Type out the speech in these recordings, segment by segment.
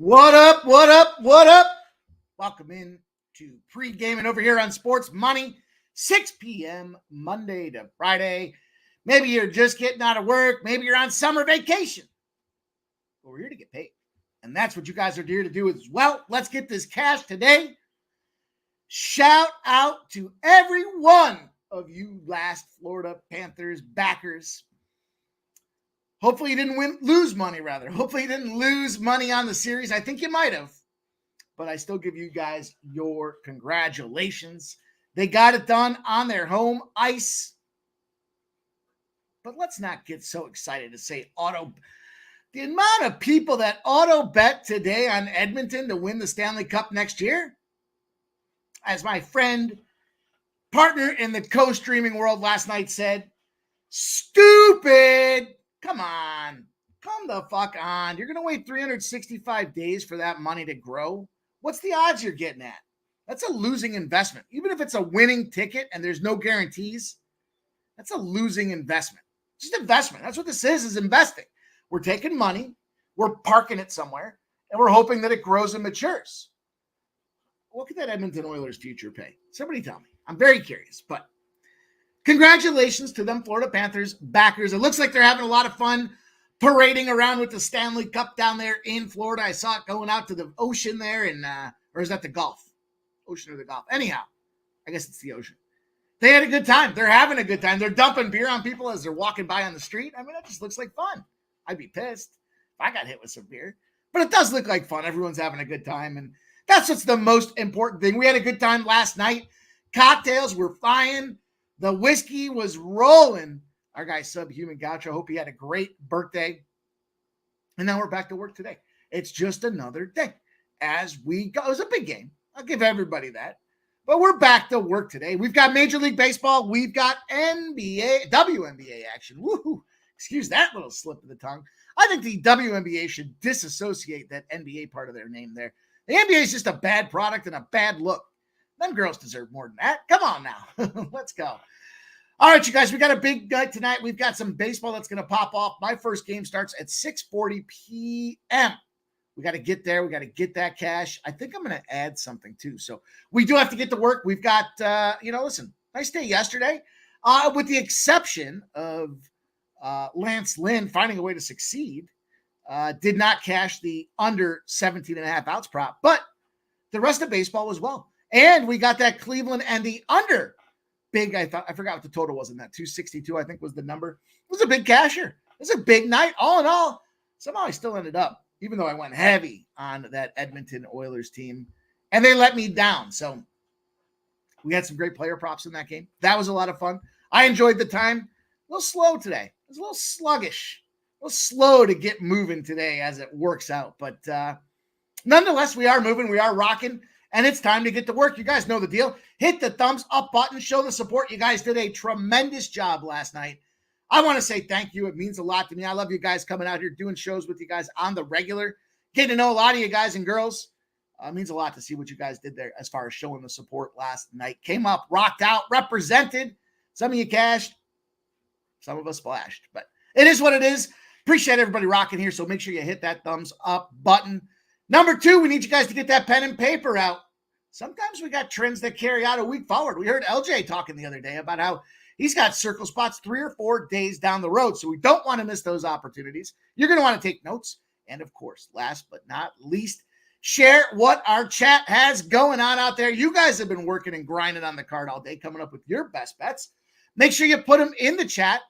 What up? What up? What up? Welcome in to Pregaming over here on Sports Money, 6 p.m. Monday to Friday. Maybe you're just getting out of work. Maybe you're on summer vacation. But we're here to get paid. And that's what you guys are here to do as well. Let's get this cash today. Shout out to every one of you last Florida Panthers backers. Hopefully you didn't lose money, rather. Hopefully you didn't lose money on the series. I think you might have. But I still give you guys your congratulations. They got it done on their home ice. But let's not get so excited to say auto. The amount of people that auto bet today on Edmonton to win the Stanley Cup next year, as my friend, partner in the co-streaming world last night said, stupid. Come on. Come the fuck on. You're going to wait 365 days for that money to grow. What's the odds you're getting at? That's a losing investment. Even if it's a winning ticket and there's no guarantees, that's a losing investment. It's just investment. That's what this is investing. We're taking money, we're parking it somewhere, and we're hoping that it grows and matures. What could that Edmonton Oilers future pay? Somebody tell me. I'm very curious, but congratulations to them Florida Panthers backers. It looks like they're having a lot of fun parading around with the Stanley Cup down there in Florida. I saw it going out to the ocean there, or is that the Gulf? Ocean or the Gulf? Anyhow, I guess it's the ocean. They had a good time. They're having a good time. They're dumping beer on people as they're walking by on the street. I mean, that just looks like fun. I'd be pissed if I got hit with some beer. But it does look like fun. Everyone's having a good time, and that's what's the most important thing. We had a good time last night. Cocktails were flying. The whiskey was rolling. Our guy, Subhuman Gaucho, hope he had a great birthday. And now we're back to work today. It's just another day as we go. It was a big game. I'll give everybody that. But we're back to work today. We've got Major League Baseball. We've got NBA, WNBA action. Woohoo. Excuse that little slip of the tongue. I think the WNBA should disassociate that NBA part of their name there. The NBA is just a bad product and a bad look. Them girls deserve more than that. Come on now. Let's go. All right, you guys, we got a big night tonight. We've got some baseball that's going to pop off. My first game starts at 6:40 p.m. We got to get there. We got to get that cash. I think I'm going to add something too. So we do have to get to work. We've got, listen, nice day yesterday, with the exception of Lance Lynn finding a way to succeed. Did not cash the under 17.5 outs prop, but the rest of baseball was well. And we got that Cleveland and the under big. I forgot what the total was in that. 262, I think was the number. It was a big casher. It was a big night. All in all, somehow I still ended up, even though I went heavy on that Edmonton Oilers team, and they let me down. So we had some great player props in that game. That was a lot of fun. I enjoyed the time. A little slow today. It was a little sluggish. A little slow to get moving today as it works out. But nonetheless, we are moving. We are rocking. And it's time to get to work. You guys know the deal. Hit the thumbs up button. Show the support. You guys did a tremendous job last night. I want to say thank you. It means a lot to me. I love you guys coming out here, doing shows with you guys on the regular. Getting to know a lot of you guys and girls. It means a lot to see what you guys did there as far as showing the support last night. Came up, rocked out, represented. Some of you cashed. Some of us splashed. But it is what it is. Appreciate everybody rocking here. So make sure you hit that thumbs up button. Number 2, we need you guys to get that pen and paper out. Sometimes we got trends that carry out a week forward. We heard LJ talking the other day about how he's got circle spots 3 or 4 days down the road. So we don't want to miss those opportunities. You're going to want to take notes. And of course, last but not least, share what our chat has going on out there. You guys have been working and grinding on the card all day, coming up with your best bets. Make sure you put them in the chat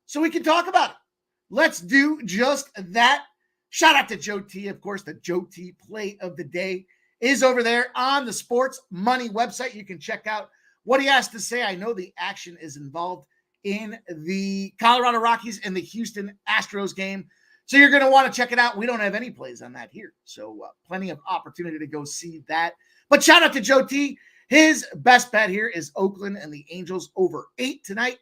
so we can talk about it. Let's do just that. Shout out to Joe T. Of course, the Joe T play of the day is over there on the Sports Money website. You can check out what he has to say. I know the action is involved in the Colorado Rockies and the Houston Astros game. So you're going to want to check it out. We don't have any plays on that here. So plenty of opportunity to go see that. But shout out to Joe T. His best bet here is Oakland and the Angels over 8 tonight.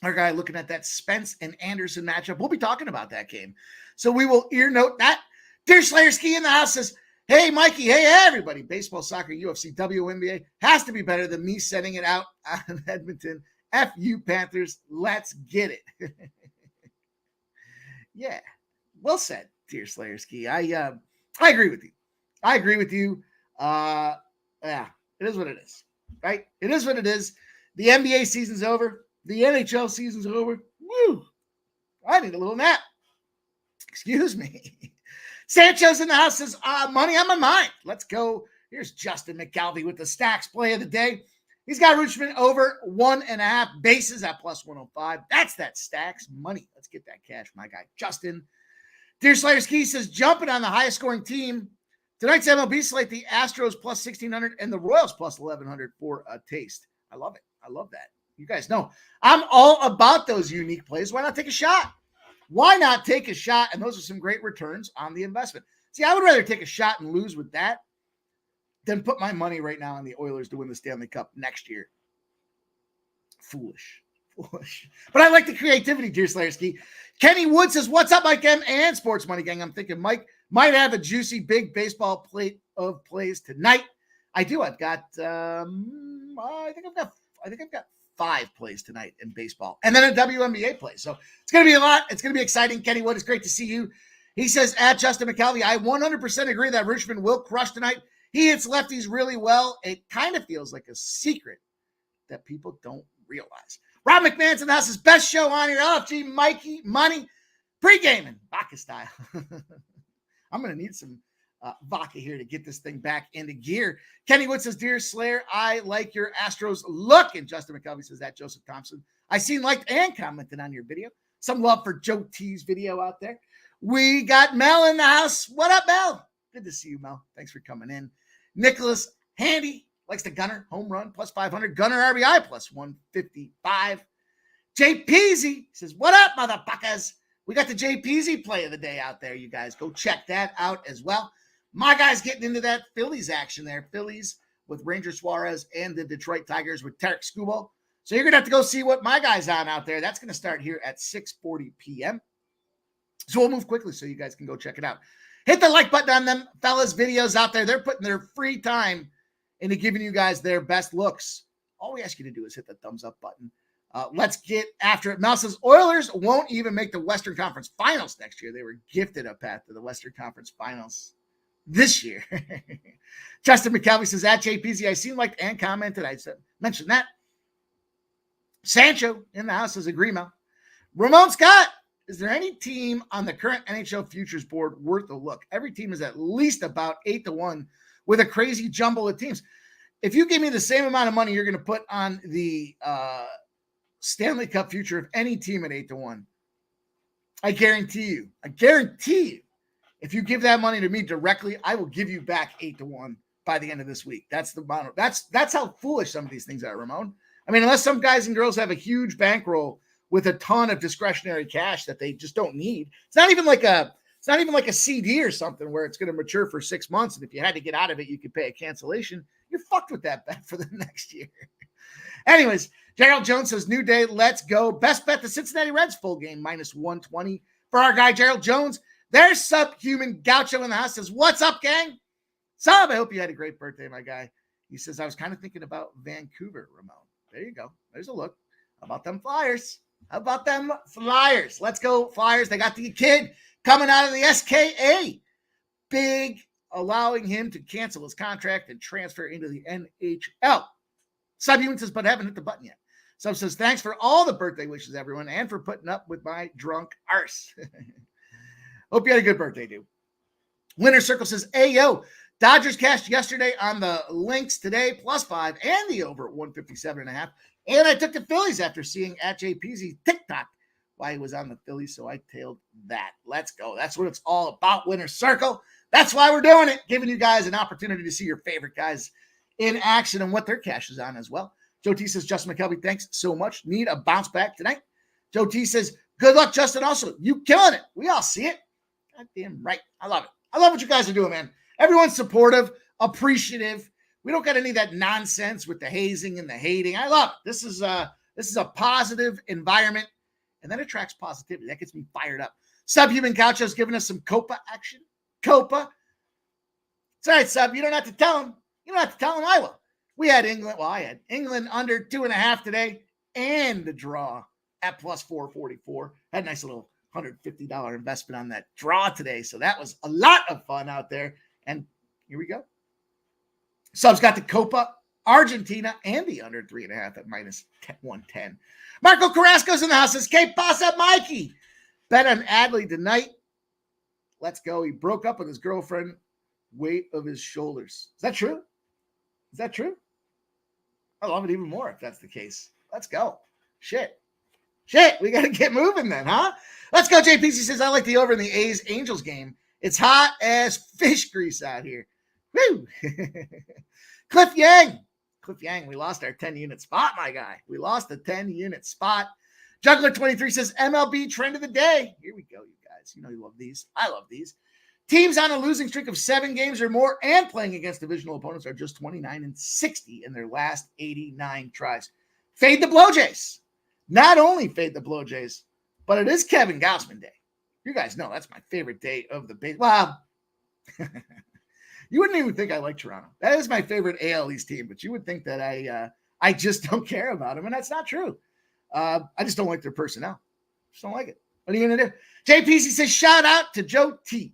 Our guy looking at that Spence and Anderson matchup. We'll be talking about that game. So we will ear note that. Dear Slayerski in the house says, hey, Mikey. Hey, everybody. Baseball, soccer, UFC, WNBA has to be better than me sending it out on Edmonton. F you, Panthers. Let's get it. Yeah. Well said, dear Slayerski. I agree with you. Yeah, it is what it is, right? It is what it is. The NBA season's over. The NHL season's over. Woo! I need a little nap. Excuse me. Sancho's in the house says, money on my mind. Let's go. Here's Justin McCalvey with the Stacks play of the day. He's got Richmond over 1.5 bases at plus 105. That's that Stacks money. Let's get that cash, my guy. Justin. Dear Slayer Ski says, jumping on the highest scoring team. Tonight's MLB slate, the Astros plus 1,600 and the Royals plus 1,100 for a taste. I love it. I love that. You guys know I'm all about those unique plays. Why not take a shot? Why not take a shot? And those are some great returns on the investment. See, I would rather take a shot and lose with that than put my money right now on the Oilers to win the Stanley Cup next year. Foolish. But I like the creativity, dear Slayerski. Kenny Wood says, what's up, Mike M and Sports Money Gang? I'm thinking Mike might have a juicy big baseball plate of plays tonight. I do. I've got I think I've got 5 plays tonight in baseball, and then a WNBA play. So it's going to be a lot. It's going to be exciting. Kenny Wood, it's great to see you. He says, at Justin McCalvey, I 100% agree that Richmond will crush tonight. He hits lefties really well. It kind of feels like a secret that people don't realize. Rob McMahon's in the house's best show on your LFG, Mikey Money, Pregaming, vodka style. I'm going to need some vodka here to get this thing back into gear. Kenny Wood says, dear Slayer, I like your Astros look. And Justin McCalvey says that. Joseph Thompson, I seen liked and commented on your video. Some love for Joe T's video out there. We got Mel in the house. What up, Mel? Good to see you, Mel. Thanks for coming in. Nicholas Handy likes the Gunner home run plus 500. Gunner RBI plus 155. Jay Peasy says, what up, motherfuckers? We got the Jay Peasy play of the day out there, you guys. Go check that out as well. My guy's getting into that Phillies action there. Phillies with Ranger Suarez and the Detroit Tigers with Tarek Skubal. So you're going to have to go see what my guy's on out there. That's going to start here at 6:40 p.m. So we'll move quickly so you guys can go check it out. Hit the like button on them fellas videos out there. They're putting their free time into giving you guys their best looks. All we ask you to do is hit the thumbs up button. Let's get after it. Mel says, Oilers won't even make the Western Conference Finals next year. They were gifted a path to the Western Conference Finals this year. Justin McCalvey says, at JPZ, I seen liked and commented. I mentioned that. Sancho in the house says, agree, Mel. Ramon Scott, is there any team on the current NHL futures board worth a look? Every team is at least about 8-1 with a crazy jumble of teams. If you give me the same amount of money you're going to put on the Stanley Cup future of any team at 8-1, I guarantee you, if you give that money to me directly, I will give you back 8-1 by the end of this week. That's the amount. That's how foolish some of these things are, Ramon. I mean, unless some guys and girls have a huge bankroll with a ton of discretionary cash that they just don't need. It's not even like a CD or something where it's going to mature for 6 months. And if you had to get out of it, you could pay a cancellation. You're fucked with that bet for the next year. Anyways, Gerald Jones says, new day, let's go. Best bet, the Cincinnati Reds full game, minus 120 for our guy, Gerald Jones. There's Subhuman Gaucho in the house says, what's up, gang? Sub, I hope you had a great birthday, my guy. He says, I was kind of thinking about Vancouver, Ramon. There you go. There's a look. How about them Flyers? Let's go, Flyers. They got the kid coming out of the SKA. Big, allowing him to cancel his contract and transfer into the NHL. Subhuman says, but haven't hit the button yet. Sub says, thanks for all the birthday wishes, everyone, and for putting up with my drunk arse. Hope you had a good birthday, dude. Winner Circle says, Ayo, Dodgers cashed yesterday on the Lynx today, +5, and the over at 157.5. And I took the Phillies after seeing at JPZ TikTok while he was on the Phillies, so I tailed that. Let's go. That's what it's all about, Winner Circle. That's why we're doing it, giving you guys an opportunity to see your favorite guys in action and what their cash is on as well. Joe T says, Justin McKelvey, thanks so much. Need a bounce back tonight. Joe T says, good luck, Justin. Also, you killing it. We all see it. Goddamn right. I love it. I love what you guys are doing, man. Everyone's supportive, appreciative. We don't got any of that nonsense with the hazing and the hating. I love it. This is a positive environment, and that attracts positivity. That gets me fired up. Subhuman Couch has given us some Copa action. Copa. It's all right, Sub. You don't have to tell him. You don't have to tell him. I will. We had England. Well, I had England under 2.5 today and the draw at +444. Had a nice little $150 investment on that draw today. So that was a lot of fun out there. And here we go. Subs got the Copa Argentina and the under 3.5 at minus 110. Marco Carrasco's in the house. Says, K Pasa Mikey. Bet on Adley tonight. Let's go. He broke up with his girlfriend. Weight of his shoulders. Is that true? Is that true? I love it even more if that's the case. Let's go. Shit. We got to get moving then, huh? Let's go. JPC says, I like the over in the A's Angels game. It's hot as fish grease out here. Woo! Cliff Yang, we lost our 10-unit spot, my guy. We lost the 10-unit spot. Juggler 23 says, MLB trend of the day. Here we go, you guys. You know you love these. I love these. Teams on a losing streak of 7 games or more and playing against divisional opponents are just 29-60 in their last 89 tries. Fade the Blue Jays. Not only fade the Blue Jays, but it is Kevin Gausman Day. You guys know that's my favorite day of the base. Well, you wouldn't even think I like Toronto. That is my favorite AL East team, but you would think that I just don't care about them, and that's not true. I just don't like their personnel. Just don't like it. What are you going to do? JPC says, shout out to Joe T.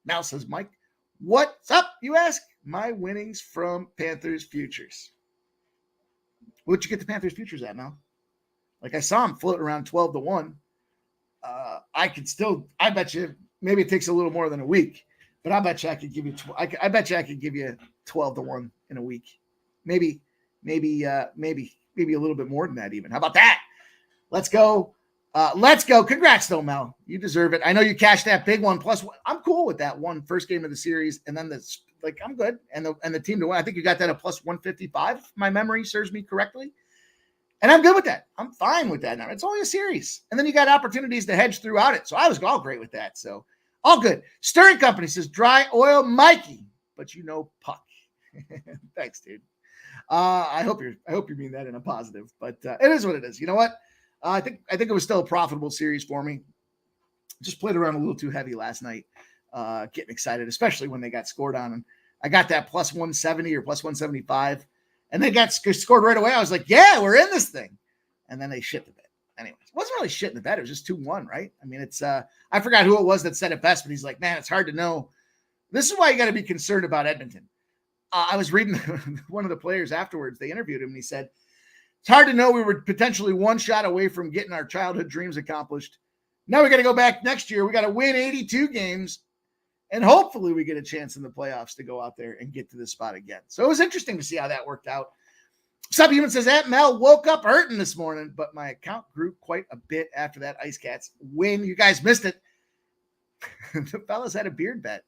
Now says, Mike, what's up, you ask? My winnings from Panthers futures. What'd you get the Panthers futures at, Mel? Like I saw him floating around 12-1. I bet you, maybe it takes a little more than a week, but I bet you I could give you, I bet you I could give you 12-1 in a week. Maybe a little bit more than that even. How about that? Let's go. Congrats though, Mel. You deserve it. I know you cashed that big one. Plus, I'm cool with that one first game of the series, and then I'm good. And the team to win. I think you got that at plus 155. If my memory serves me correctly, and I'm good with that. I'm fine with that now. It's only a series, and then you got opportunities to hedge throughout it. So I was all great with that. So all good. Stirring Company says dry oil, Mikey, but you know puck. Thanks, dude. I hope you mean that in a positive, but it is what it is. You know what? I think it was still a profitable series for me. Just played around a little too heavy last night, getting excited, especially when they got scored on. And I got that plus 170 or plus 175, and they got scored right away. I was like, yeah, we're in this thing. And then they shit the bed. Anyways, it wasn't really shit in the bed. It was just 2-1, right? I mean, it's I forgot who it was that said it best, but he's like, man, it's hard to know. This is why you got to be concerned about Edmonton. I was reading one of the players afterwards. They interviewed him, and he said, it's hard to know. We were potentially one shot away from getting our childhood dreams accomplished. Now we got to go back next year. We got to win 82 games, and hopefully we get a chance in the playoffs to go out there and get to this spot again. So it was interesting to see how that worked out. Subhuman says, Aunt Mel woke up hurting this morning, but my account grew quite a bit after that Ice Cats win. You guys missed it. The fellas had a beard bet.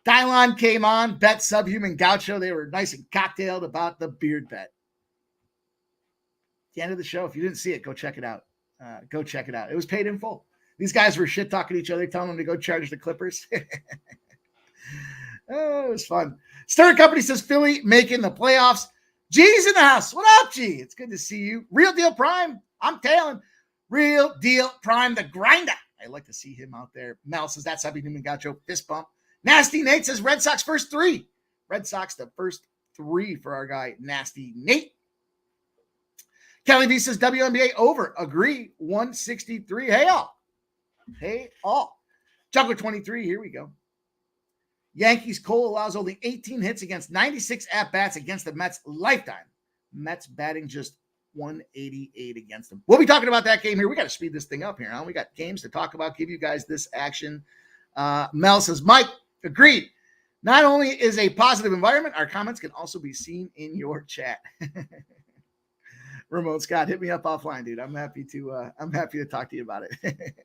Dylon came on, bet Subhuman Gaucho. They were nice and cocktailed about the beard bet. The end of the show. If you didn't see it, go check it out. It was paid in full. These guys were shit talking to each other, telling them to go charge the Clippers. Oh, it was fun. Stir Company says Philly making the playoffs. G's in the house. What up, G? It's good to see you. Real Deal Prime. I'm tailing. Real Deal Prime, the grinder. I like to see him out there. Mel says that's Happy Newman Gaucho. Fist bump. Nasty Nate says Red Sox first 3. Red Sox the first 3 for our guy, Nasty Nate. Kelly V says WNBA over. Agree. 163. Hey all. Juggler 23. Here we go. Yankees Cole allows only 18 hits against 96 at-bats against the Mets lifetime. Mets batting just 188 against them. We'll be talking about that game here. We got to speed this thing up here, huh? We got games to talk about. Give you guys this action. Mel says, Mike, agreed. Not only is a positive environment, our comments can also be seen in your chat. Ramon Scott, hit me up offline, dude. I'm happy to talk to you about it.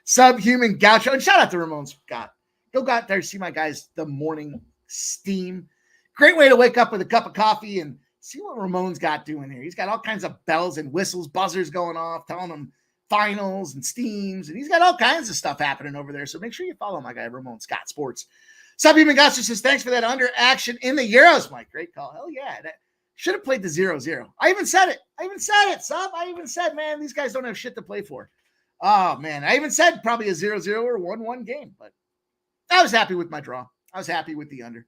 Subhuman Gaucho. And shout out to Ramon Scott. Go out there, see my guys, the morning steam. Great way to wake up with a cup of coffee and see what Ramon's got doing here. He's got all kinds of bells and whistles, buzzers going off, telling them finals and steams. And he's got all kinds of stuff happening over there. So make sure you follow my guy, Ramon Scott Sports. Subhuman Gaucho says, thanks for that under action in the Euros, Mike. Great call. Hell yeah. That should have played the 0-0. I even said it, Sub. I even said, man, these guys don't have shit to play for. Oh, man. I even said probably a 0-0 or 1-1 game, but I was happy with my draw. I was happy with the under.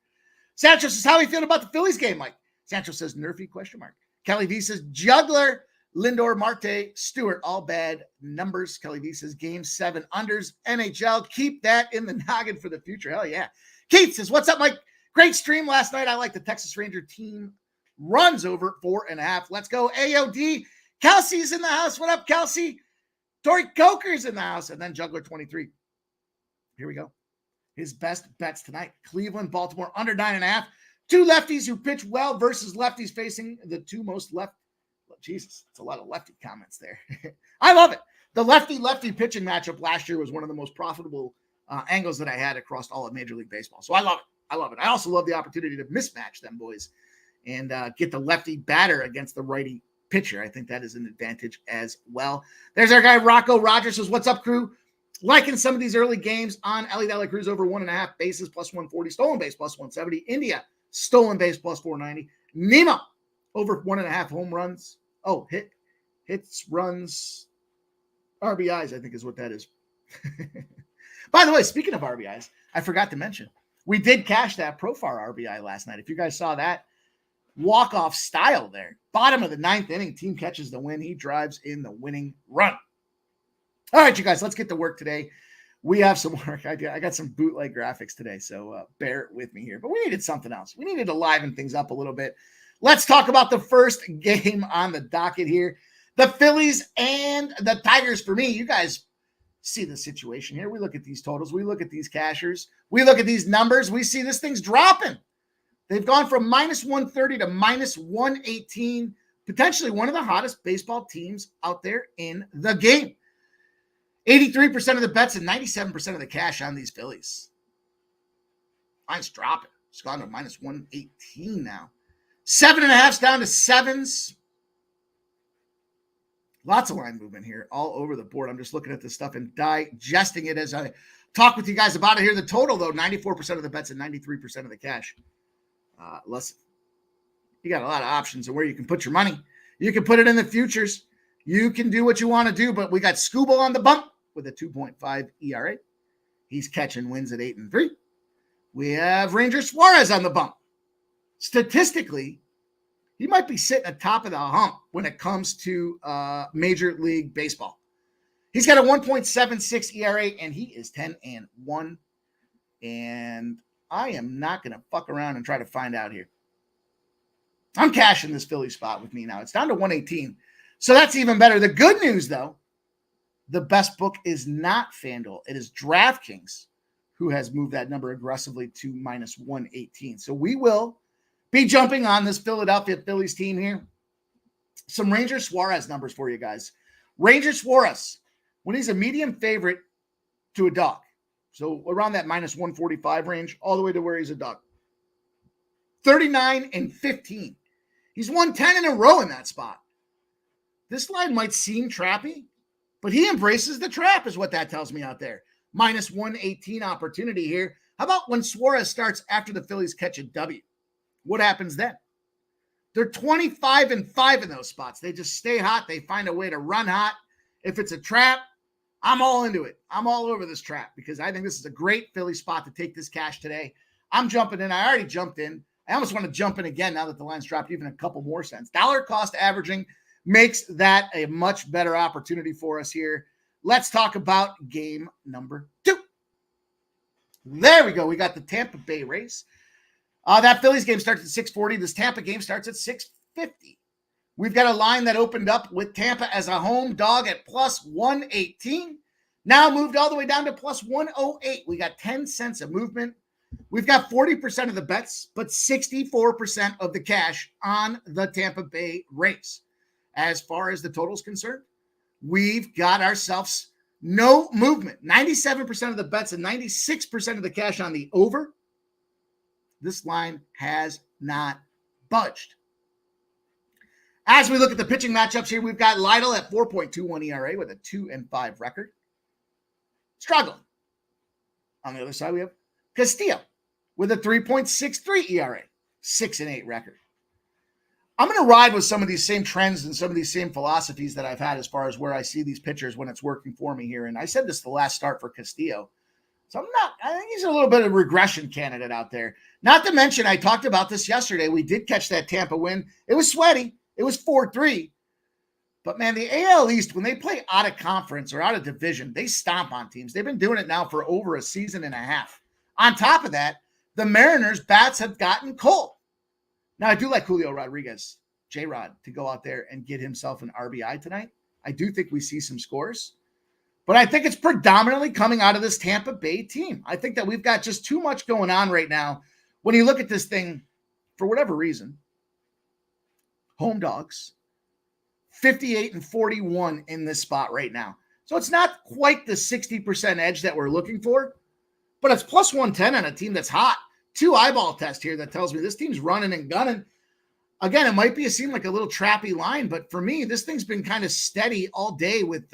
Sancho says, how are you feeling about the Phillies game, Mike? Sancho says, nerfy, question mark. Kelly V says, Juggler, Lindor, Marte, Stewart, all bad numbers. Kelly V says game 7 unders. NHL, keep that in the noggin for the future. Hell yeah. Keith says, what's up, Mike? Great stream last night. I like the Texas Ranger team runs over 4.5. Let's go. AOD. Kelsey's in the house. What up, Kelsey? Tori Coker's in the house. And then Juggler 23. Here we go. His best bets tonight. Cleveland, Baltimore, under 9.5. Two lefties who pitch well versus lefties facing the two most left. Jesus, it's a lot of lefty comments there. I love it. The lefty pitching matchup last year was one of the most profitable angles that I had across all of Major League Baseball. So I love it. I love it. I also love the opportunity to mismatch them boys and get the lefty batter against the righty pitcher. I think that is an advantage as well. There's our guy, Rocco Rogers says, what's up, crew? Liking some of these early games on Ellie De La Cruz over 1.5 bases plus 140, stolen base plus 170, India stolen base plus 490, Nemo over 1.5 home runs. Oh, hits, runs, RBIs, I think is what that is. By the way, speaking of RBIs, I forgot to mention, we did cash that Profar RBI last night. If you guys saw that, walk-off style there. Bottom of the 9th inning, team catches the win. He drives in the winning run. All right, you guys, let's get to work today. We have some work. I got some bootleg graphics today, so bear with me here. But we needed something else. We needed to liven things up a little bit. Let's talk about the first game on the docket here. The Phillies and the Tigers. For me, you guys see the situation here. We look at these totals. We look at these cashers. We look at these numbers. We see this thing's dropping. They've gone from minus 130 to minus 118. Potentially one of the hottest baseball teams out there in the game. 83% of the bets and 97% of the cash on these Phillies. Mine's dropping. It's gone to minus 118 now. 7.5's down to 7s. Lots of line movement here all over the board. I'm just looking at this stuff and digesting it as I talk with you guys about it here. The total, though, 94% of the bets and 93% of the cash. Listen, you got a lot of options of where you can put your money. You can put it in the futures. You can do what you want to do, but we got Scooble on the bump with a 2.5 ERA. He's catching wins at 8-3. We have Ranger Suarez on the bump. Statistically, he might be sitting atop of the hump when it comes to Major League Baseball. He's got a 1.76 ERA, and he is 10-1. And I am not going to fuck around and try to find out here. I'm cashing this Philly spot with me now. It's down to 118. So that's even better. The good news, though, the best book is not FanDuel. It is DraftKings, who has moved that number aggressively to minus 118. So we will be jumping on this Philadelphia Phillies team here. Some Ranger Suarez numbers for you guys. Ranger Suarez, when he's a medium favorite to a dog, so around that minus 145 range, all the way to where he's a dog. 39-15. He's won 10 in a row in that spot. This line might seem trappy, but he embraces the trap is what that tells me out there. Minus 118 opportunity here. How about when Suarez starts after the Phillies catch a W? What happens then? They're 25-5 in those spots. They just stay hot. They find a way to run hot. If it's a trap, I'm all into it. I'm all over this trap because I think this is a great Philly spot to take this cash today. I'm jumping in. I already jumped in. I almost want to jump in again now that the line's dropped even a couple more cents. Dollar cost averaging makes that a much better opportunity for us here. Let's talk about game number 2. There we go. We got the Tampa Bay race. That Phillies game starts at 6:40. This Tampa game starts at 6:50. We've got a line that opened up with Tampa as a home dog at plus 118. Now moved all the way down to plus 108. We got 10 cents of movement. We've got 40% of the bets, but 64% of the cash on the Tampa Bay race. As far as the total is concerned, we've got ourselves no movement. 97% of the bets and 96% of the cash on the over. This line has not budged. As we look at the pitching matchups here, we've got Lytle at 4.21 ERA with a 2-5 record. Struggling. On the other side, we have Castillo with a 3.63 ERA, 6-8 record. I'm going to ride with some of these same trends and some of these same philosophies that I've had as far as where I see these pitchers when it's working for me here. And I said this the last start for Castillo. So I think he's a little bit of a regression candidate out there. Not to mention, I talked about this yesterday. We did catch that Tampa win. It was sweaty. It was 4-3. But, man, the AL East, when they play out of conference or out of division, they stomp on teams. They've been doing it now for over a season and a half. On top of that, the Mariners' bats have gotten cold. Now, I do like Julio Rodriguez, J-Rod, to go out there and get himself an RBI tonight. I do think we see some scores. But I think it's predominantly coming out of this Tampa Bay team. I think that we've got just too much going on right now. When you look at this thing, for whatever reason, home dogs, 58-41 in this spot right now. So it's not quite the 60% edge that we're looking for, but it's plus 110 on a team that's hot. 2 eyeball test here that tells me this team's running and gunning. Again, it might seem like a little trappy line, but for me, this thing's been kind of steady all day with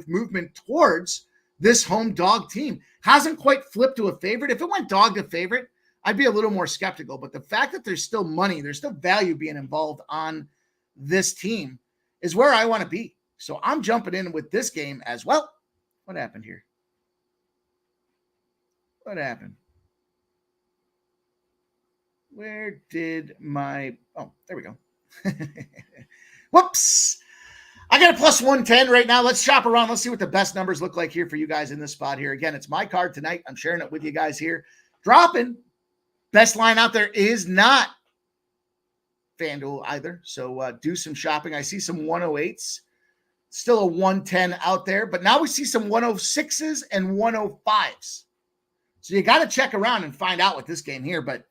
movement towards this home dog team. Hasn't quite flipped to a favorite. If it went dog to favorite, I'd be a little more skeptical. But the fact that there's still money, there's still value being involved on this team is where I want to be. So I'm jumping in with this game as well. What happened here? What happened? Where did my... Oh, there we go. Whoops. I got a plus 110 right now. Let's shop around. Let's see what the best numbers look like here for you guys in this spot here. Again, it's my card tonight. I'm sharing it with you guys here. Dropping. Best line out there is not FanDuel either. So do some shopping. I see some 108s. Still a 110 out there. But now we see some 106s and 105s. So you got to check around and find out with this game here. But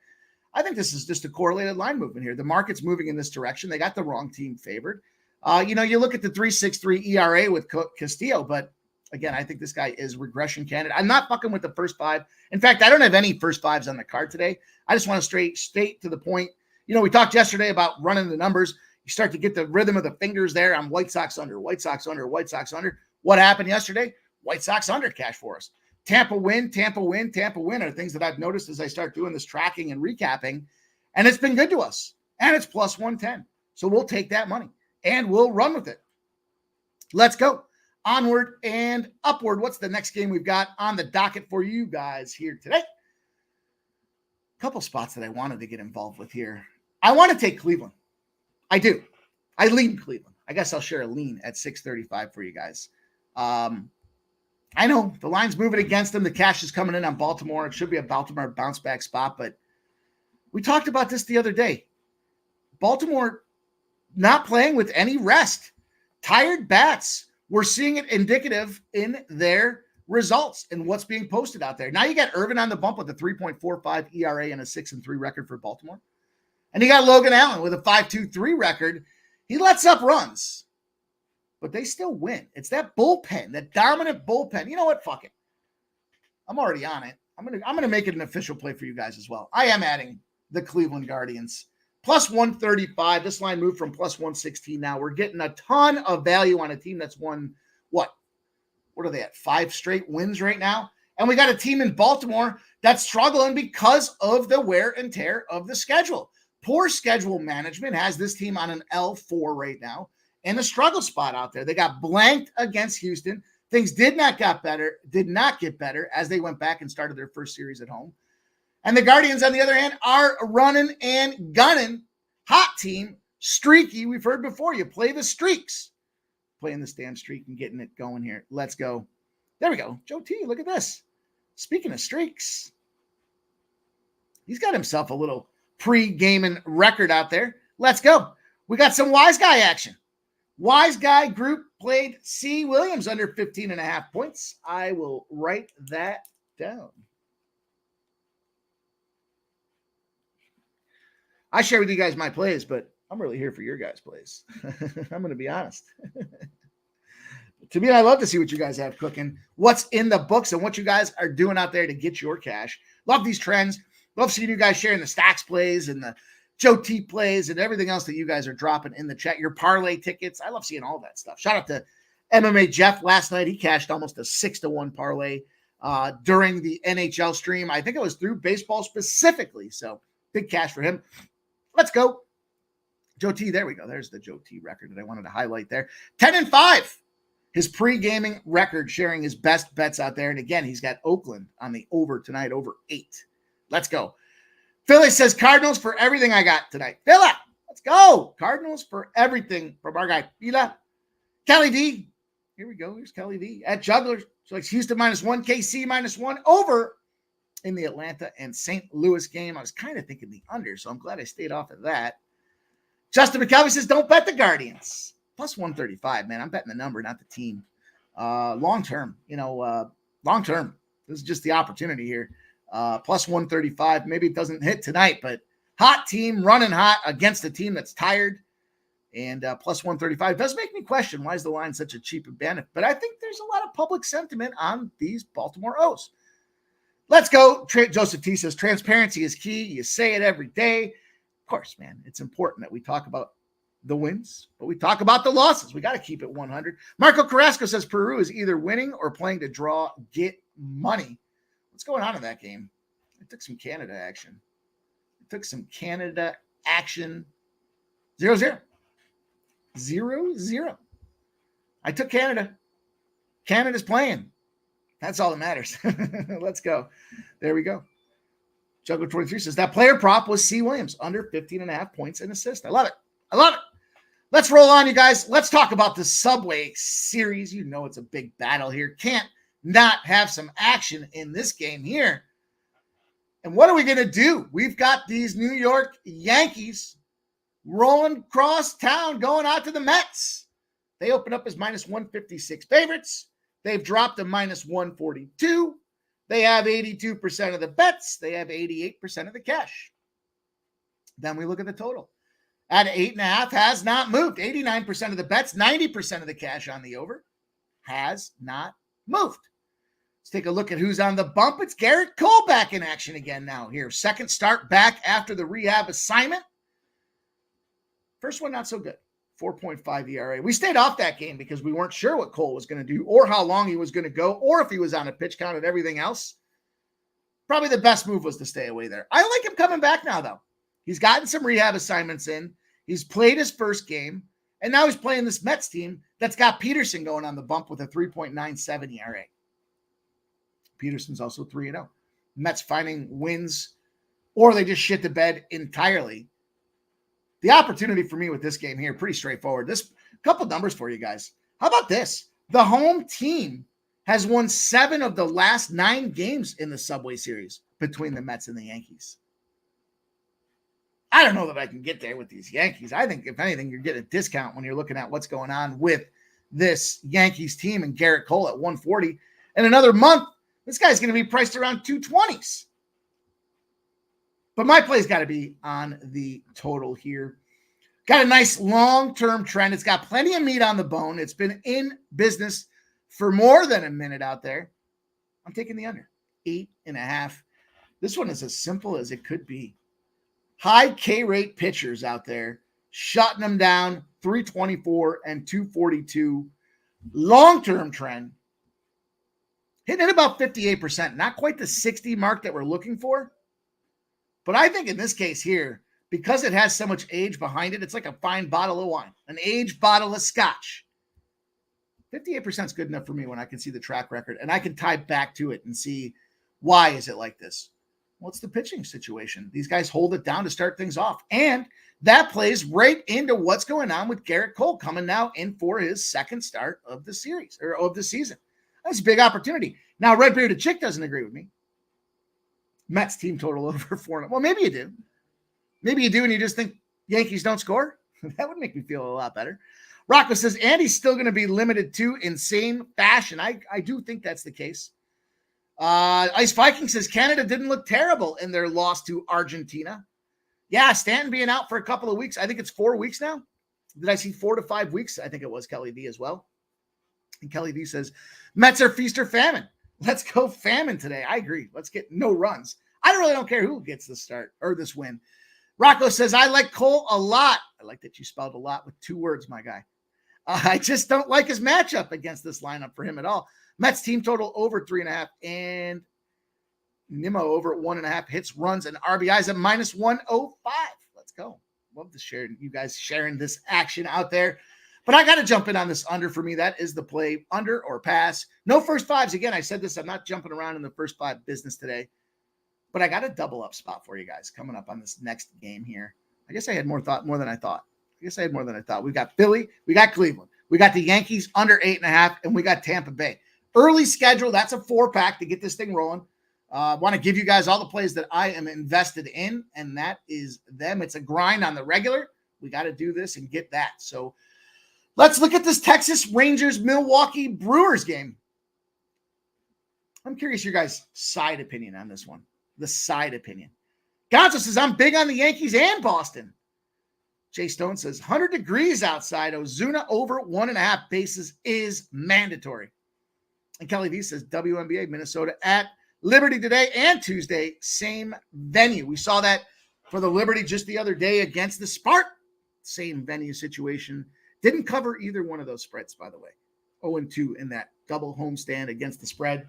I think this is just a correlated line movement here. The market's moving in this direction. They got the wrong team favored. You look at the 3.63 ERA with Castillo, but again, I think this guy is regression candidate. I'm not fucking with the first 5. In fact, I don't have any first 5s on the card today. I just want to straight to the point. We talked yesterday about running the numbers. You start to get the rhythm of the fingers there. I'm White Sox under, White Sox under, White Sox under. What happened yesterday? White Sox under cash for us. Tampa win, Tampa win, Tampa win are things that I've noticed as I start doing this tracking and recapping, and it's been good to us, and it's plus 110. So we'll take that money, and we'll run with it. Let's go. Onward and upward. What's the next game we've got on the docket for you guys here today? A couple spots that I wanted to get involved with here. I want to take Cleveland. I do. I lean Cleveland. I guess I'll share a lean at 635 for you guys. I know the line's moving against them. The cash is coming in on Baltimore. It should be a Baltimore bounce back spot, but we talked about this the other day. Baltimore not playing with any rest. Tired bats. We're seeing it indicative in their results and what's being posted out there. Now you got Irvin on the bump with a 3.45 ERA and a 6-3 record for Baltimore. And you got Logan Allen with a 5.23 record. He lets up runs, but they still win. It's that bullpen, that dominant bullpen. You know what? Fuck it. I'm already on it. I'm gonna make it an official play for you guys as well. I am adding the Cleveland Guardians. Plus 135. This line moved from plus 116 now. We're getting a ton of value on a team that's won, what are they at? 5 straight wins right now. And we got a team in Baltimore that's struggling because of the wear and tear of the schedule. Poor schedule management has this team on an L4 right now in a struggle spot out there. They got blanked against Houston. Things did not get better as they went back and started their first series at home. And the Guardians, on the other hand, are running and gunning. Hot team, streaky. We've heard before, you play the streaks. Playing this damn streak and getting it going here. Let's go. There we go. Joe T, look at this. Speaking of streaks, he's got himself a little pre-gaming record out there. Let's go. We got some Wise Guy action. Wise Guy group played C. Williams under 15.5 points. I will write that down. I share with you guys my plays, but I'm really here for your guys' plays. I'm going to be honest. To me, I love to see what you guys have cooking, what's in the books, and what you guys are doing out there to get your cash. Love these trends. Love seeing you guys sharing the stacks plays and the Joe T plays and everything else that you guys are dropping in the chat. Your parlay tickets. I love seeing all that stuff. Shout out to MMA Jeff last night. He cashed almost a 6-1 parlay during the NHL stream. I think it was through baseball specifically. So big cash for him. Let's go. Joe T, there we go. There's the Joe T record that I wanted to highlight there. 10-5. His pre-gaming record, sharing his best bets out there. And again, he's got Oakland on the over tonight, over 8. Let's go. Philly says Cardinals for everything I got tonight. Philly, let's go. Cardinals for everything from our guy, Phila. Kelly V. Here we go. Here's Kelly V. At Jugglers. So it's Houston -1, KC -1 over in the Atlanta and St. Louis game. I was kind of thinking the under, so I'm glad I stayed off of that. Justin McKelvey says, don't bet the Guardians. +135, man. I'm betting the number, not the team. Long term, long term. This is just the opportunity here. +135. Maybe it doesn't hit tonight, but hot team running hot against a team that's tired. And +135 does make me question, why is the line such a cheap benefit? But I think there's a lot of public sentiment on these Baltimore O's. Let's go. Joseph T says, transparency is key. You say it every day. Of course, man, it's important that we talk about the wins, but we talk about the losses. We got to keep it 100. Marco Carrasco says Peru is either winning or playing to draw, get money. What's going on in that game? It took some Canada action. 0-0. 0-0. I took Canada. Canada's playing. That's all that matters. Let's go. There we go. Juggler 23 says that player prop was C. Williams under 15.5 points and assist. I love it. Let's roll on, you guys. Let's talk about the Subway Series. You know it's a big battle here. Can't not have some action in this game here. And what are we going to do? We've got these New York Yankees rolling across town, going out to the Mets. They open up as -156 favorites. They've dropped to -142. They have 82% of the bets. They have 88% of the cash. Then we look at the total. At 8.5 has not moved. 89% of the bets, 90% of the cash on the over has not moved. Let's take a look at who's on the bump. It's Garrett Cole back in action again now here. Second start back after the rehab assignment. First one, not so good. 4.5 ERA. We stayed off that game because we weren't sure what Cole was going to do or how long he was going to go or if he was on a pitch count and everything else. Probably the best move was to stay away there. I like him coming back now, though. He's gotten some rehab assignments in. He's played his first game, and now he's playing this Mets team that's got Peterson going on the bump with a 3.97 ERA. Peterson's also 3-0. Mets finding wins, or they just shit the bed entirely. The opportunity for me with this game here, pretty straightforward. This couple numbers for you guys. How about this? The home team has won 7 of the last 9 games in the Subway Series between the Mets and the Yankees. I don't know that I can get there with these Yankees. I think, if anything, you're getting a discount when you're looking at what's going on with this Yankees team and Garrett Cole at 140. In another month, this guy's going to be priced around 220s. But my play's got to be on the total here. Got a nice long-term trend. It's got plenty of meat on the bone. It's been in business for more than a minute out there. I'm taking the under. 8.5. This one is as simple as it could be. High K-rate pitchers out there, shutting them down, 324 and 242. Long-term trend. Hitting at about 58%. Not quite the 60 mark that we're looking for. But I think in this case here, because it has so much age behind it, it's like a fine bottle of wine, an aged bottle of scotch. 58% is good enough for me when I can see the track record, and I can tie back to it and see why is it like this. What's the pitching situation? These guys hold it down to start things off, and that plays right into what's going on with Garrett Cole coming now in for his second start of the series or of the season. That's a big opportunity. Now, Red Bearded Chick doesn't agree with me. Mets team total over 4. Well, maybe you do. Maybe you do, and you just think Yankees don't score. That would make me feel a lot better. Rocco says Andy's still going to be limited to insane fashion. I do think that's the case. Ice Viking says Canada didn't look terrible in their loss to Argentina. Yeah, Stanton being out for a couple of weeks. I think it's 4 weeks now. Did I see 4 to 5 weeks? I think it was Kelly V as well. And Kelly V says Mets are feast or famine. Let's go famine today. I agree. Let's get no runs. I really don't care who gets this start or this win. Rocco says, I like Cole a lot. I like that you spelled a lot with 2 words, my guy. I just don't like his matchup against this lineup for him at all. Mets team total over 3.5 and Nimmo over at 1.5 hits, runs, and RBIs at -105. Let's go. Love to share you guys sharing this action out there. But I got to jump in on this under for me. That is the play, under or pass. No first fives. Again, I said this. I'm not jumping around in the first 5 business today. But I got a double up spot for you guys coming up on this next game here. I guess I had more than I thought. We got Philly. We got Cleveland. We got the Yankees under 8.5, and we got Tampa Bay. Early schedule, that's a 4-pack to get this thing rolling. I want to give you guys all the plays that I am invested in, and that is them. It's a grind on the regular. We got to do this and get that. So let's look at this Texas Rangers Milwaukee Brewers game. I'm curious your guys' side opinion on this one. The side opinion. Gonzo says, I'm big on the Yankees and Boston. Jay Stone says, 100 degrees outside. Ozuna over 1.5 bases is mandatory. And Kelly V says, WNBA, Minnesota at Liberty today and Tuesday, same venue. We saw that for the Liberty just the other day against the Spark. Same venue situation. Didn't cover either one of those spreads, by the way. 0-2 in that double homestand against the spread.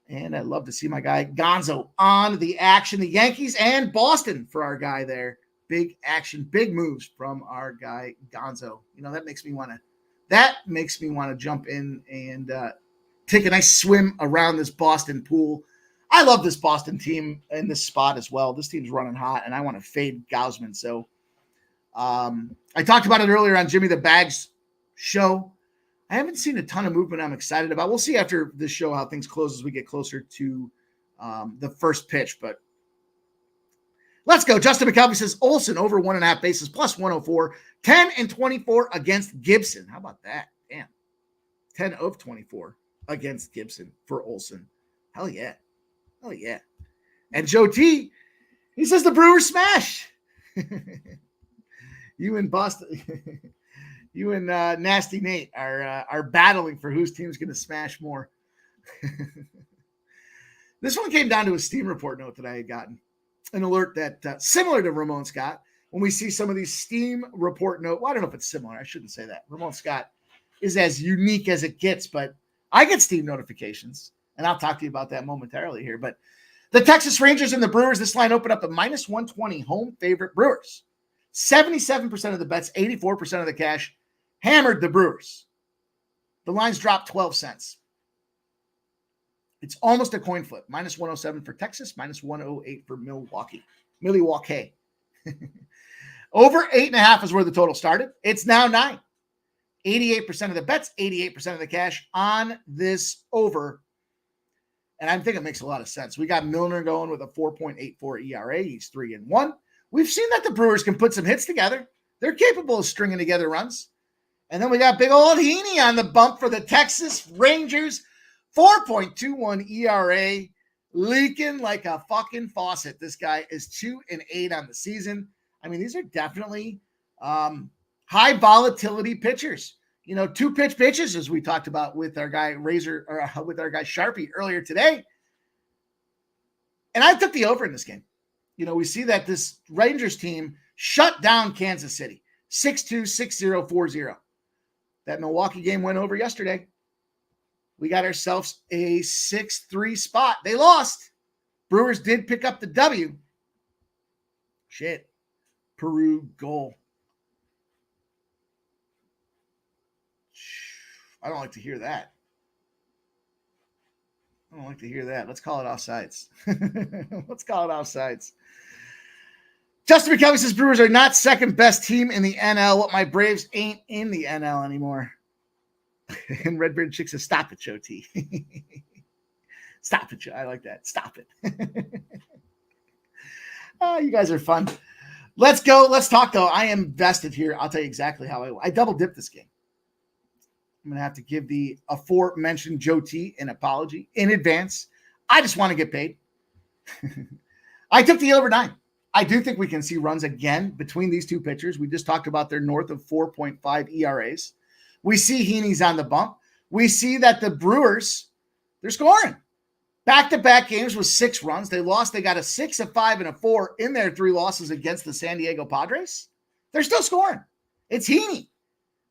And I'd love to see my guy Gonzo on the action. The Yankees and Boston for our guy there. Big action, big moves from our guy Gonzo. You know, that makes me want to jump in and take a nice swim around this Boston pool. I love this Boston team in this spot as well. This team's running hot, and I want to fade Gausman. So I talked about it earlier on Jimmy the Bags show. I haven't seen a ton of movement I'm excited about. We'll see after this show how things close as we get closer to the first pitch. But let's go. Justin McKelvey says Olsen over 1.5 bases plus 104. 10 and 24 against Gibson. How about that? Damn. 10 of 24 against Gibson for Olsen. Hell yeah. Hell yeah. And Joe T, he says the Brewers smash. You and Boston, you and Nasty Nate are battling for whose team's going to smash more. This one came down to a Steam report note that I had gotten. An alert that similar to Ramon Scott, when we see some of these Steam report note, well, I don't know if it's similar. I shouldn't say that. Ramon Scott is as unique as it gets, but I get Steam notifications, and I'll talk to you about that momentarily here. But the Texas Rangers and the Brewers, this line opened up at minus 120, home favorite Brewers. 77% of the bets, 84% of the cash, hammered the Brewers. The lines dropped 12 cents. It's almost a coin flip. Minus 107 for Texas, minus 108 for Milwaukee. Over 8.5 is where the total started. It's now 9. 88% of the bets, 88% of the cash on this over. And I think it makes a lot of sense. We got Milner going with a 4.84 ERA. He's 3-1. We've seen that the Brewers can put some hits together. They're capable of stringing together runs. And then we got big old Heaney on the bump for the Texas Rangers. 4.21 ERA, leaking like a fucking faucet. This guy is 2-8 on the season. I mean, these are definitely high volatility pitchers. You know, 2-pitch pitches, as we talked about with our guy with our guy Sharpie earlier today. And I took the over in this game. You know, we see that this Rangers team shut down Kansas City 6-2, 6-0, 4-0. That Milwaukee game went over yesterday. We got ourselves a 6-3 spot. They lost. Brewers did pick up the W. Shit. Peru goal. I don't like to hear that. Let's call it offsides. Let's call it offsides. Justin McKelvey says Brewers are not second best team in the NL. What my Braves ain't in the NL anymore. And Redbeard Chick says, stop it, Joe T. Stop it, Joe. I like that. Stop it. Oh, you guys are fun. Let's go. Let's talk, though. I am vested here. I'll tell you exactly how I double dipped this game. I'm going to have to give the aforementioned Joe T an apology in advance. I just want to get paid. I took the over 9. I do think we can see runs again between these two pitchers. We just talked about their north of 4.5 ERAs. We see Heaney's on the bump. We see that the Brewers, they're scoring. Back-to-back games with 6 runs. They lost. They got a 6, a 5, and a 4 in their 3 losses against the San Diego Padres. They're still scoring. It's Heaney.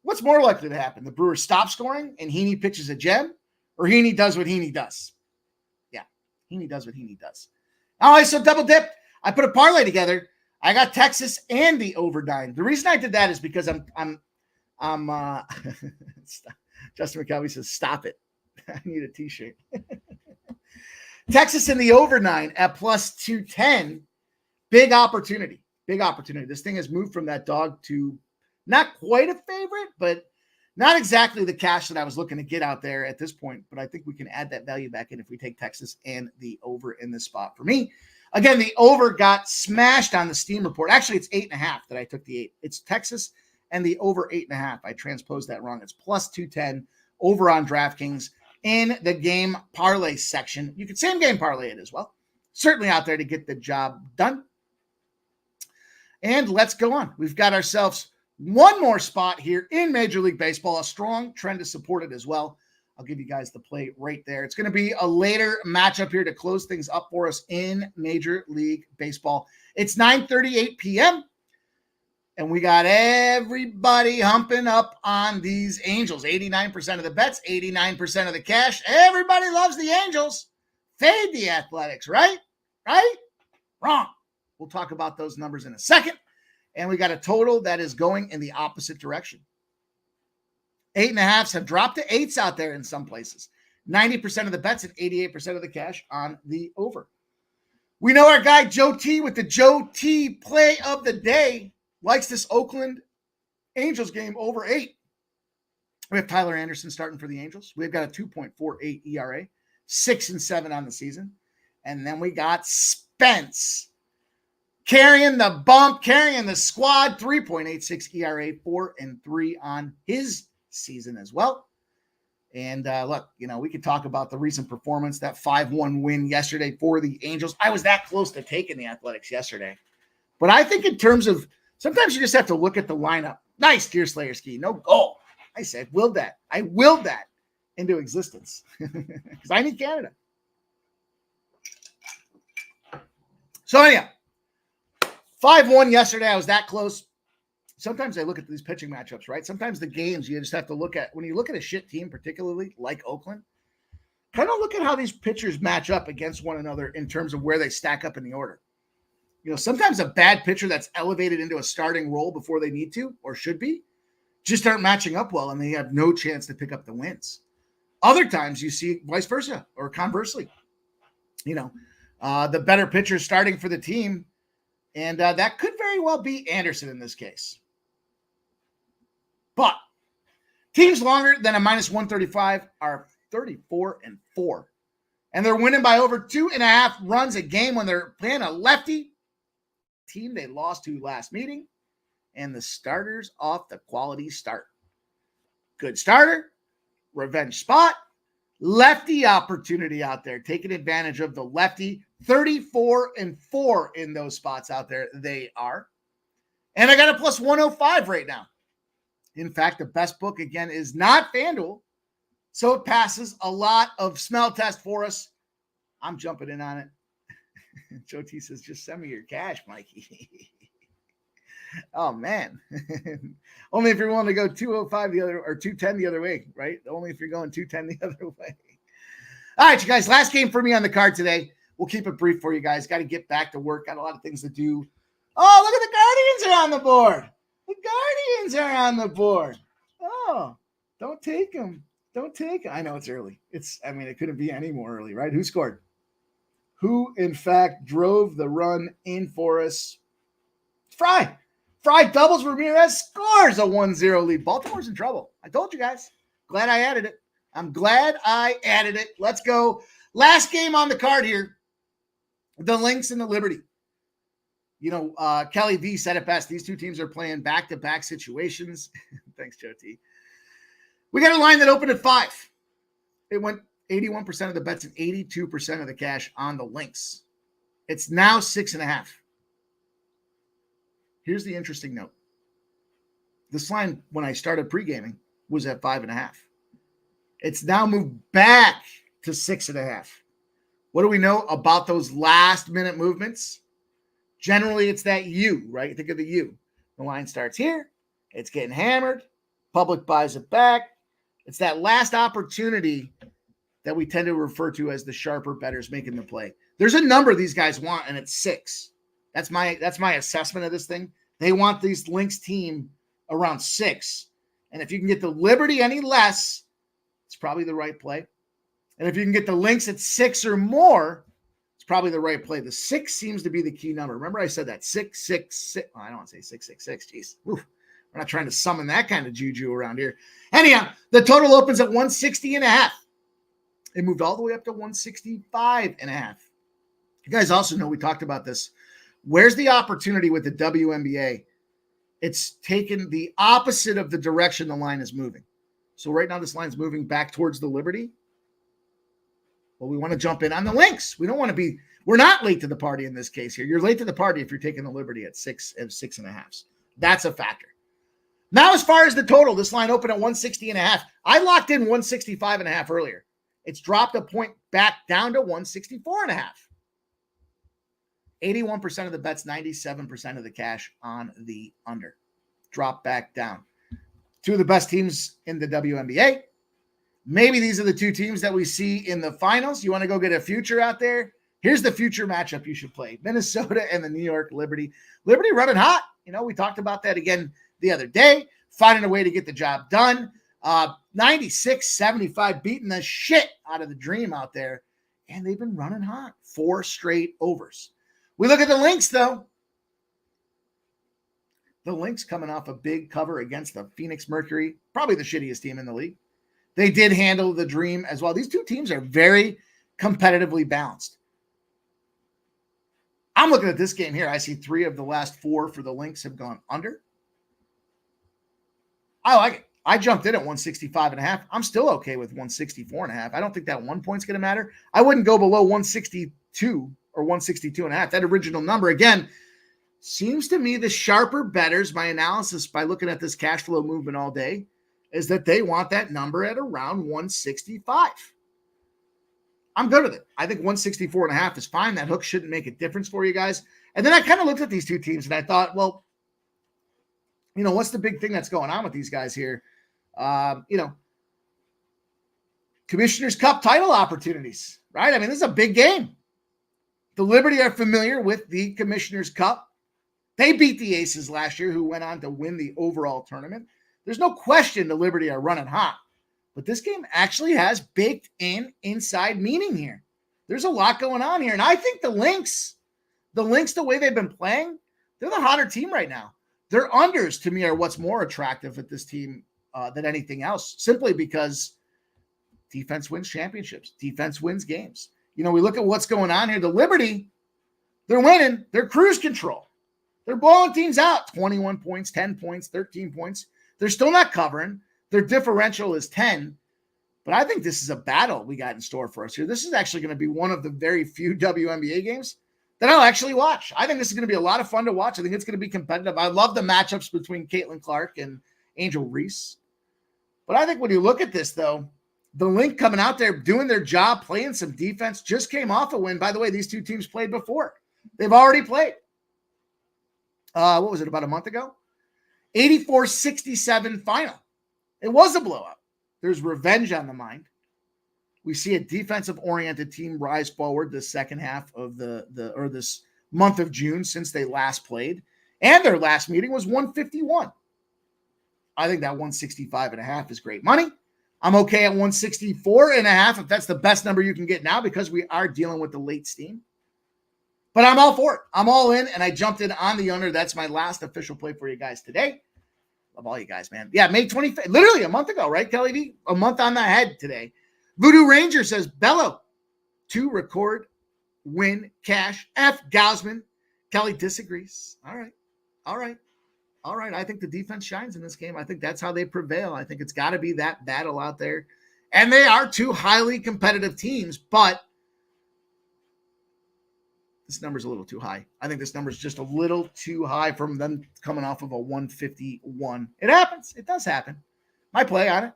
What's more likely to happen? The Brewers stop scoring and Heaney pitches a gem, or Heaney does what Heaney does? Yeah, Heaney does what Heaney does. All right, so double dipped. I put a parlay together. I got Texas and the over 9. The reason I did that is because I'm Justin McKelvey says, stop it. I need a t-shirt. Texas and the over 9 at plus 210. Big opportunity. This thing has moved from that dog to not quite a favorite, but Not exactly the cash that I was looking to get out there at this point, but I think we can add that value back in if we take Texas and the over in this spot. For me, again, the over got smashed on the Steam report. Actually, it's 8.5 that I took the 8. It's Texas and the over 8.5. I transposed that wrong. It's plus 210 over on DraftKings in the game parlay section. You can same game parlay it as well. Certainly out there to get the job done. And let's go on. We've got ourselves one more spot here in Major League Baseball, a strong trend to support it as well. I'll give you guys the play right there. It's going to be a later matchup here to close things up for us in Major League Baseball. It's 9:38 p.m., and we got everybody humping up on these Angels. 89% of the bets, 89% of the cash. Everybody loves the Angels. Fade the Athletics, right? Right? Wrong. We'll talk about those numbers in a second. And we got a total that is going in the opposite direction. 8.5s have dropped to 8s out there in some places. 90% of the bets and 88% of the cash on the over. We know our guy Joe T with the Joe T play of the day likes this Oakland Angels game over 8. We have Tyler Anderson starting for the Angels. We've got a 2.48 ERA, 6-7 on the season. And then we got Spence carrying the bump, carrying the squad, 3.86 ERA, 4-3 on his season as well. And look, we could talk about the recent performance, that 5-1 win yesterday for the Angels. I was that close to taking the Athletics yesterday. But I think in terms of, sometimes you just have to look at the lineup. Nice, Deer Slayer Ski, no goal. I said, willed that. I willed that into existence because I need Canada. So anyhow, 5-1 yesterday. I was that close. Sometimes I look at these pitching matchups, right? Sometimes the games you just have to look at. When you look at a shit team, particularly like Oakland, kind of look at how these pitchers match up against one another in terms of where they stack up in the order. Sometimes a bad pitcher that's elevated into a starting role before they need to or should be just aren't matching up well, and they have no chance to pick up the wins. Other times you see vice versa or conversely. The better pitcher starting for the team. And that could very well be Anderson in this case. But teams longer than a minus 135 are 34-4. And they're winning by over 2.5 runs a game when they're playing a lefty team they lost to last meeting. And the starters off the quality start. Good starter, revenge spot, lefty opportunity out there, taking advantage of the lefty. 34-4 in those spots out there. They are. And I got a plus 105 right now. In fact, the best book, again, is not FanDuel. So it passes a lot of smell test for us. I'm jumping in on it. Joe T says, just send me your cash, Mikey. Oh, man. Only if you're willing to go 205 the other or 210 the other way, right? Only if you're going 210 the other way. All right, you guys, last game for me on the card today. We'll keep it brief for you guys. Got to get back to work. Got a lot of things to do. Oh, look at the Guardians are on the board. The Guardians are on the board. Oh, don't take them. Don't take them. I know it's early. It couldn't be any more early, right? Who scored? Who, in fact, drove the run in for us? Fry. Fry doubles. Ramirez scores a 1-0 lead. Baltimore's in trouble. I told you guys. Glad I added it. I'm glad I added it. Let's go. Last game on the card here. The Lynx and the Liberty. Kelly V said it best. These two teams are playing back-to-back situations. Thanks, Joe T. We got a line that opened at 5. It went 81% of the bets and 82% of the cash on the Lynx. It's now 6.5. Here's the interesting note. This line, when I started pre-gaming, was at 5.5. It's now moved back to 6.5. What do we know about those last-minute movements? Generally, it's that U, right? Think of the U. The line starts here. It's getting hammered. Public buys it back. It's that last opportunity that we tend to refer to as the sharper bettors making the play. There's a number these guys want, and it's 6. That's my assessment of this thing. They want this Lynx team around 6. And if you can get the Liberty any less, it's probably the right play. And if you can get the Lynx at 6 or more, it's probably the right play. The 6 seems to be the key number. Remember I said that 666. Oh, I don't want to say 666. Geez. Oof. We're not trying to summon that kind of juju around here. Anyhow, the total opens at 160.5. It moved all the way up to 165.5. You guys also know we talked about this. Where's the opportunity with the WNBA? It's taken the opposite of the direction the line is moving. So right now this line's moving back towards the Liberty. Well, we want to jump in on the Lynx. We don't want to be, we're not late to the party in this case here. You're late to the party if you're taking the Liberty at 6.5. That's a factor. Now, as far as the total, this line opened at 160.5. I locked in 165.5 earlier. It's dropped a point back down to 164.5. 81% of the bets, 97% of the cash on the under. Drop back down. Two of the best teams in the WNBA. Maybe these are the two teams that we see in the finals. You want to go get a future out there? Here's the future matchup you should play. Minnesota and the New York Liberty. Liberty running hot. You know, we talked about that again the other day. Finding a way to get the job done. 96-75, beating the shit out of the Dream out there. And they've been running hot. 4 straight overs. We look at the Lynx, though. The Lynx coming off a big cover against the Phoenix Mercury, probably the shittiest team in the league. They did handle the Dream as well. These two teams are very competitively balanced. I'm looking at this game here. I see 3 of the last 4 for the Lynx have gone under. I like it. I jumped in at 165.5. I'm still okay with 164.5. I don't think that 1 point's going to matter. I wouldn't go below 162 or 162.5. That original number, again, seems to me the sharper bettors, my analysis by looking at this cash flow movement all day, is that they want that number at around 165. I'm good with it. I think 164.5 is fine. That hook shouldn't make a difference for you guys. And then I kind of looked at these two teams and I thought, well, you know, what's the big thing that's going on with these guys here? Commissioner's Cup title opportunities, right? I mean, this is a big game. The Liberty are familiar with the Commissioner's Cup. They beat the Aces last year, who went on to win the overall tournament. There's no question the Liberty are running hot. But this game actually has baked in inside meaning here. There's a lot going on here. And I think the Lynx, the way they've been playing, they're the hotter team right now. Their unders, to me, are what's more attractive at this team than anything else, simply because defense wins championships. Defense wins games. You know, we look at what's going on here. The Liberty, they're winning. They're cruise control. They're blowing teams out. 21 points, 10 points, 13 points. They're still not covering. Their differential is 10. But I think this is a battle we got in store for us here. This is actually going to be one of the very few WNBA games that I'll actually watch. I think this is going to be a lot of fun to watch. I think it's going to be competitive. I love the matchups between Caitlin Clark and Angel Reese. But I think when you look at this, though, the Lynx coming out there, doing their job, playing some defense, just came off a win. By the way, these two teams played before. They've already played. What was it, about a month ago? 84-67 final. It was a blowout. There's revenge on the mind. We see a defensive-oriented team rise forward the second half of this month of June since they last played. And their last meeting was 151. I think that 165.5 is great money. I'm okay at 164.5 if that's the best number you can get now, because we are dealing with the late steam. But I'm all for it. I'm all in, and I jumped in on the under. That's my last official play for you guys today. Love all you guys, man. Yeah, May 25th, literally a month ago, right, Kelly V? A month on the head today. Voodoo Ranger says, Bello, 2 record, win, cash, F, Gausman. Kelly disagrees. All right. I think the defense shines in this game. I think that's how they prevail. I think it's got to be that battle out there. And they are 2 highly competitive teams, but this number's a little too high. I think this number's just a little too high from them coming off of a 151. It happens. It does happen. My play on it.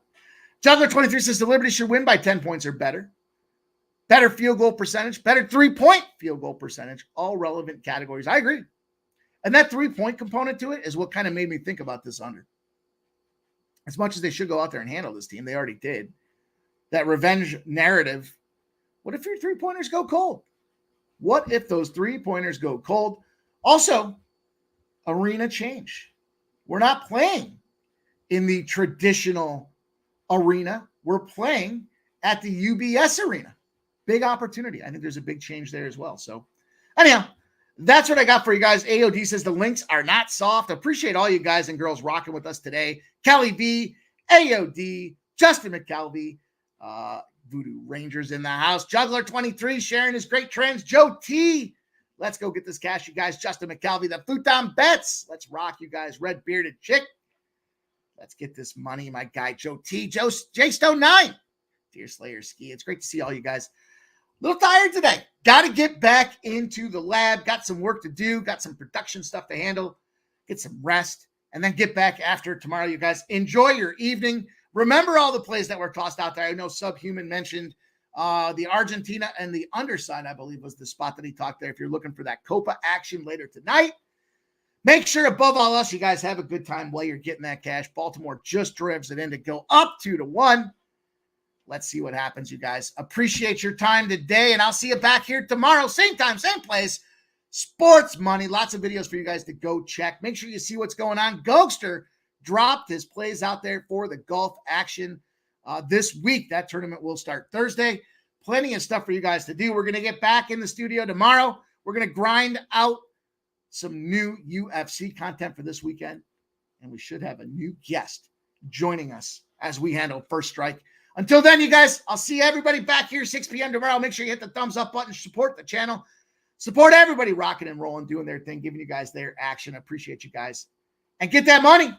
Juggler 23 says the Liberty should win by 10 points or better. Better field goal percentage, better 3-point field goal percentage, all relevant categories. I agree. And that 3-point component to it is what kind of made me think about this under. As much as they should go out there and handle this team, they already did. That revenge narrative. What if your 3-pointers go cold? What if those 3-pointers go cold? Also, arena change. We're not playing in the traditional arena. We're playing at the UBS arena. Big opportunity. I think there's a big change there as well. So anyhow, That's what I got for you guys. AOD says the Lynx are not soft. Appreciate all you guys and girls rocking with us today. Kelly V, AOD, Justin McKelvey, Voodoo Rangers in the house. Juggler 23 sharing his great trends. Joe T. Let's go get this cash, you guys. Justin McKelvey, the Futon Bets. Let's rock, you guys. Red Bearded Chick. Let's get this money, my guy, Joe T. J Stone 9. Deer Slayer Ski. It's great to see all you guys. A little tired today. Got to get back into the lab. Got some work to do. Got some production stuff to handle. Get some rest. And then get back after tomorrow, you guys. Enjoy your evening. Remember all the plays that were tossed out there. I know Subhuman mentioned the Argentina and the underside, I believe, was the spot that he talked there. If you're looking for that Copa action later tonight, make sure above all else, you guys have a good time while you're getting that cash. Baltimore just drives it in to go up 2-1. Let's see what happens, you guys. Appreciate your time today, and I'll see you back here tomorrow. Same time, same place. Sports Money. Lots of videos for you guys to go check. Make sure you see what's going on. Gokster dropped his plays out there for the golf action this week. That tournament will start Thursday. Plenty of stuff for you guys to do. We're going to get back in the studio tomorrow. We're going to grind out some new UFC content for this weekend, and we should have a new guest joining us as we handle First Strike. Until then, you guys, I'll see everybody back here 6 p.m. tomorrow. Make sure you hit the thumbs up button. Support the channel. Support everybody rocking and rolling, doing their thing, giving you guys their action. I appreciate you guys. And get that money.